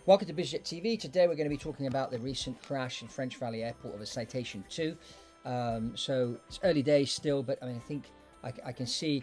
Welcome to Biz Jet TV. Today we're going to be talking about the recent crash in French Valley Airport of a Citation 2. So it's early days still, but I think I can see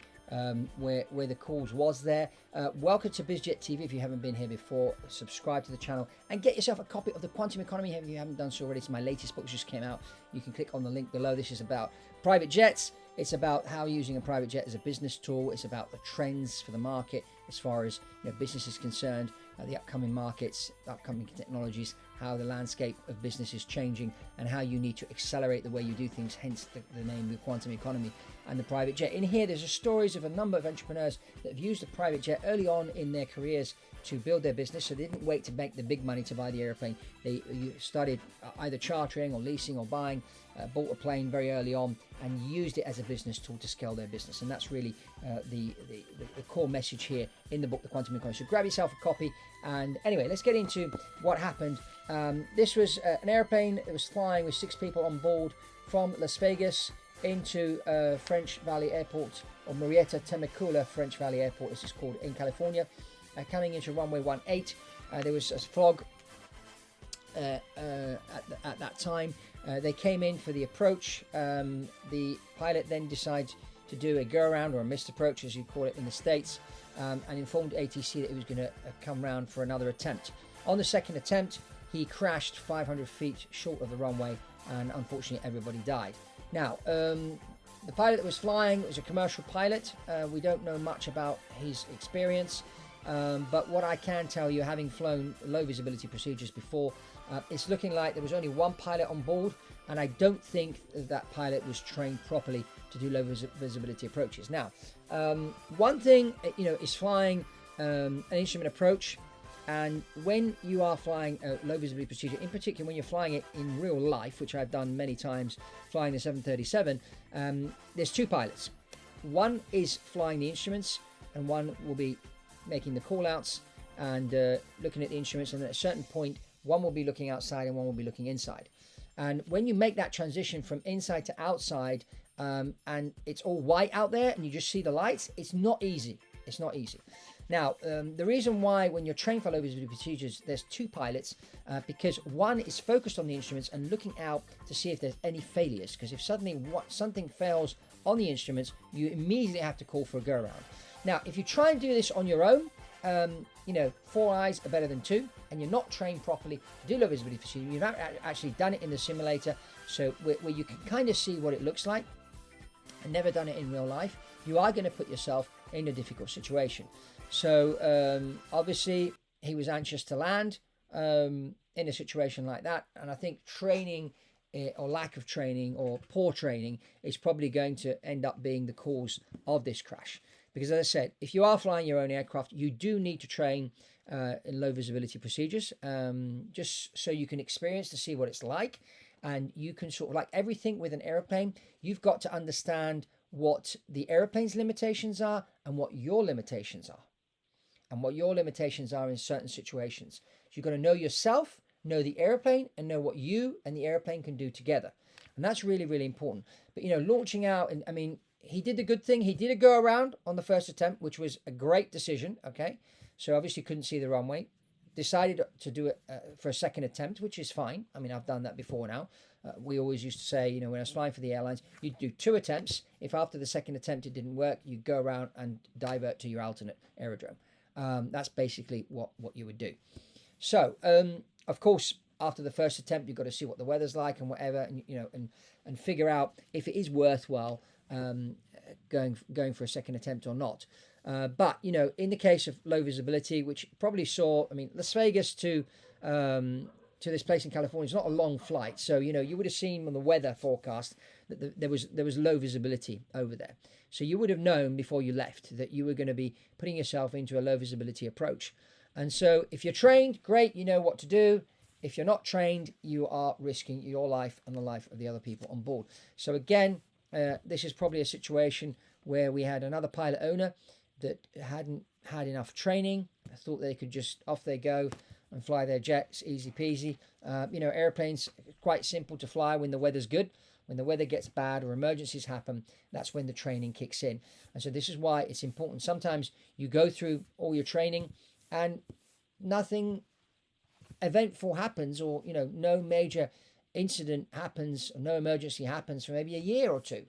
where the cause was there. Welcome to Biz Jet TV. If you haven't been here before, subscribe to the channel and get yourself a copy of The Quantum Economy if you haven't done so already. It's my latest book, just came out. You can click on the link below. This is about private jets. It's about how using a private jet as a business tool. It's about the trends for the market as far as business is concerned, the upcoming markets, upcoming technologies, how the landscape of business is changing, and how you need to accelerate the way you do things, hence the name, the quantum economy and the private jet. In here, there's stories of a number of entrepreneurs that have used a private jet early on in their careers to build their business, so they didn't wait to make the big money to buy the airplane. They started either chartering or leasing or buying, bought a plane very early on and used it as a business tool to scale their business. And that's really the core message here in the book, The Quantum Economy. So grab yourself a copy. And anyway, let's get into what happened. This was an airplane that was flying with 6 people on board from Las Vegas into French Valley Airport, or Marietta Temecula French Valley Airport, as it's called, in California. Coming into runway 18, there was a fog at that time. They came in for the approach. The pilot then decides to do a go-around, or a missed approach as you call it in the States, and informed ATC that he was going to come round for another attempt. On the second attempt, he crashed 500 feet short of the runway, and unfortunately everybody died. Now, the pilot that was flying was a commercial pilot. We don't know much about his experience. But what I can tell you, having flown low visibility procedures before, it's looking like there was only one pilot on board, and I don't think that pilot was trained properly to do low visibility approaches. Now, one thing, is flying an instrument approach, and when you are flying a low visibility procedure, in particular when you're flying it in real life, which I've done many times flying the 737, there's 2 pilots. One is flying the instruments, and one will be making the call outs and looking at the instruments, and at a certain point one will be looking outside and one will be looking inside. And when you make that transition from inside to outside, and it's all white out there and you just see the lights, it's not easy. Now, the reason why when you're trained for low visibility procedures there's 2 pilots, because one is focused on the instruments and looking out to see if there's any failures, because if suddenly something fails on the instruments, you immediately have to call for a go around. Now, if you try and do this on your own, 4 eyes are better than 2, and you're not trained properly to do low visibility procedure. You've actually done it in the simulator, so where you can kind of see what it looks like, and never done it in real life, you are going to put yourself in a difficult situation. So obviously, he was anxious to land in a situation like that, and I think training or lack of training or poor training is probably going to end up being the cause of this crash. Because as I said, if you are flying your own aircraft, you do need to train in low visibility procedures, just so you can experience to see what it's like. And you can sort of, like everything with an airplane, you've got to understand what the airplane's limitations are and what your limitations are. And what your limitations are in certain situations. So you've got to know yourself, know the airplane, and know what you and the airplane can do together. And that's really, really important. But, launching out, and he did the good thing. He did a go around on the first attempt, which was a great decision. Okay. So obviously couldn't see the runway. Decided to do it for a second attempt, which is fine. I've done that before now. We always used to say, when I was flying for the airlines, you'd do 2 attempts. If after the second attempt it didn't work, you go around and divert to your alternate aerodrome. That's basically what you would do. So, of course, after the first attempt, you've got to see what the weather's like and whatever, and figure out if it is worthwhile going for a second attempt or not. But in the case of low visibility, which probably saw, Las Vegas to this place in California is not a long flight, so you would have seen on the weather forecast that there was low visibility over there. So you would have known before you left that you were going to be putting yourself into a low visibility approach. And so if you're trained, great, you know what to do. If you're not trained, you are risking your life and the life of the other people on board. So again, this is probably a situation where we had another pilot owner that hadn't had enough training, thought they could just off they go and fly their jets easy peasy. Airplanes quite simple to fly when the weather's good. When the weather gets bad or emergencies happen, that's when the training kicks in. And so this is why it's important. Sometimes you go through all your training and nothing eventful happens, or no major incident happens, or no emergency happens for maybe a year or two.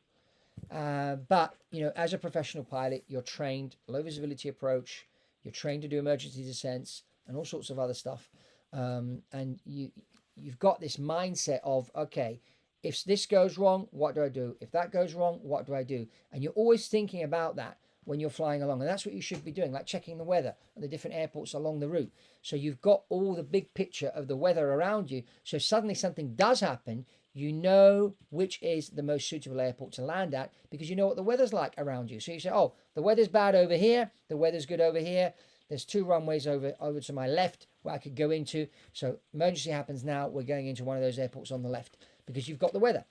But as a professional pilot, you're trained low visibility approach. You're trained to do emergency descents and all sorts of other stuff. And you've got this mindset of, okay, if this goes wrong, what do I do? If that goes wrong, what do I do? And you're always thinking about that when you're flying along. And that's what you should be doing, like checking the weather at the different airports along the route. So you've got all the big picture of the weather around you. So if suddenly something does happen, you know which is the most suitable airport to land at, because you know what the weather's like around you. So you say, oh, the weather's bad over here, the weather's good over here. There's 2 runways over to my left where I could go into. So emergency happens now, we're going into one of those airports on the left, because you've got the weather.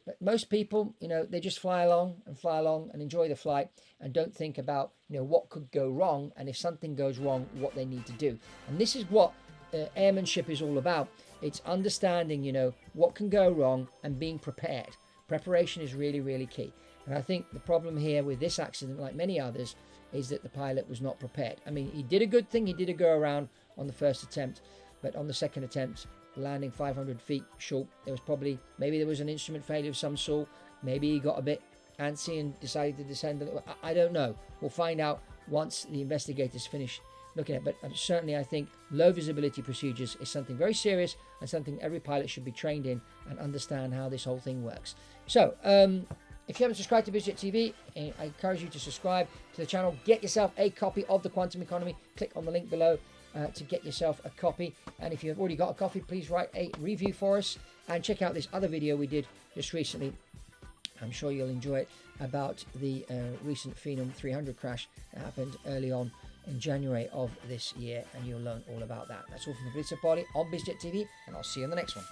But most people, they just fly along and enjoy the flight, and don't think about, what could go wrong, and if something goes wrong, what they need to do. And this is what airmanship is all about. It's understanding, what can go wrong and being prepared. Preparation is really, really key. And I think the problem here with this accident, like many others, is that the pilot was not prepared. I mean, he did a good thing. He did a go around on the first attempt, but on the second attempt, landing 500 feet short, maybe there was an instrument failure of some sort. Maybe he got a bit antsy and decided to descend. I don't know. We'll find out once the investigators finish looking at it. But certainly I think low visibility procedures is something very serious, and something every pilot should be trained in and understand how this whole thing works. So if you haven't subscribed to Biz Jet TV, I encourage you to subscribe to the channel. Get yourself a copy of The Quantum Economy. Click on the link below to get yourself a copy. And if you've already got a copy, please write a review for us. And check out this other video we did just recently. I'm sure you'll enjoy it, about the recent Phenom 300 crash that happened early on in January of this year. And you'll learn all about that. That's all from Fabrizio Poli on Biz Jet TV. And I'll see you on the next one.